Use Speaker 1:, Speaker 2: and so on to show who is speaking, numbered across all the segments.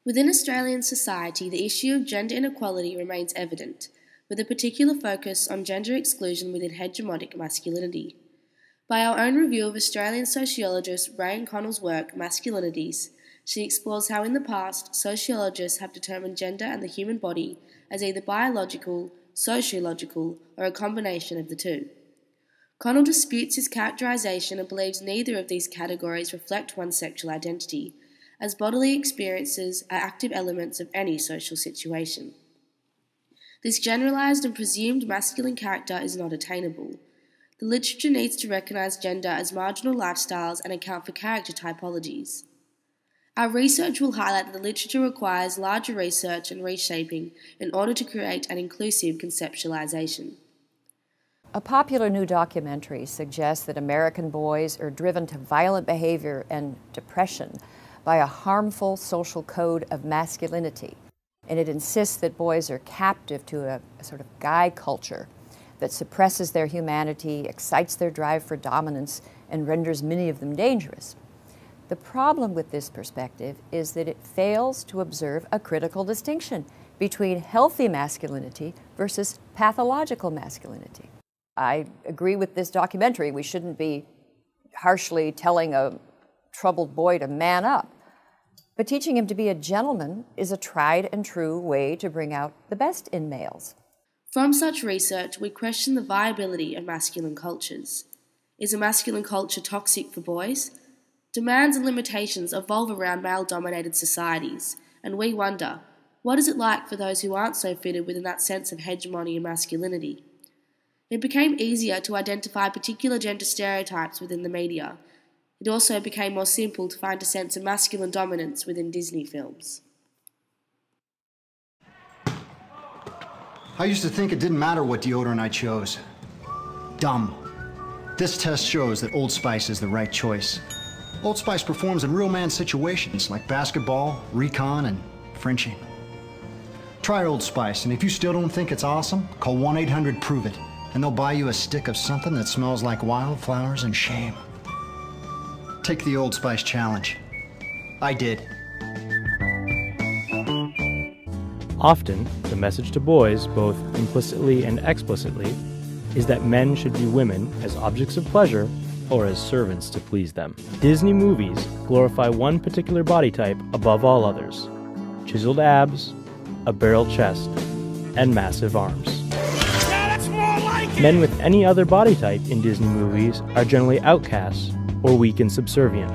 Speaker 1: Within Australian society, the issue of gender inequality remains evident, with a particular focus on gender exclusion within hegemonic masculinity. By our own review of Australian sociologist Ray Connell's work, Masculinities, she explores how in the past sociologists have determined gender and the human body as either biological, sociological, or a combination of the two. Connell disputes his characterization and believes neither of these categories reflect one's sexual identity, as bodily experiences are active elements of any social situation. This generalized and presumed masculine character is not attainable. The literature needs to recognize gender as marginal lifestyles and account for character typologies. Our research will highlight that the literature requires larger research and reshaping in order to create an inclusive conceptualization.
Speaker 2: A popular new documentary suggests that American boys are driven to violent behavior and depression by a harmful social code of masculinity, and it insists that boys are captive to a sort of guy culture that suppresses their humanity, excites their drive for dominance, and renders many of them dangerous. The problem with this perspective is that it fails to observe a critical distinction between healthy masculinity versus pathological masculinity. I agree with this documentary. We shouldn't be harshly telling a troubled boy to man up. But teaching him to be a gentleman is a tried and true way to bring out the best in males.
Speaker 1: From such research, we question the viability of masculine cultures. Is a masculine culture toxic for boys? Demands and limitations evolve around male-dominated societies, and we wonder, what is it like for those who aren't so fitted within that sense of hegemony and masculinity? It became easier to identify particular gender stereotypes within the media. It also became more simple to find a sense of masculine dominance within Disney films.
Speaker 3: I used to think it didn't matter what deodorant I chose. Dumb. This test shows that Old Spice is the right choice. Old Spice performs in real man situations like basketball, recon, and Frenching. Try Old Spice, and if you still don't think it's awesome, call 1-800-PROVE-IT, and they'll buy you a stick of something that smells like wildflowers and shame. Take the Old Spice challenge. I did.
Speaker 4: Often, the message to boys, both implicitly and explicitly, is that men should view women as objects of pleasure or as servants to please them. Disney movies glorify one particular body type above all others: chiseled abs, a barrel chest, and massive arms. Men with any other body type in Disney movies are generally outcasts or weak and subservient.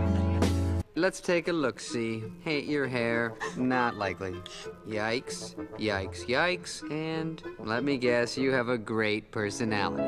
Speaker 5: Let's take a look-see. Hate your hair? Not likely. Yikes, yikes, yikes, and let me guess, you have a great personality.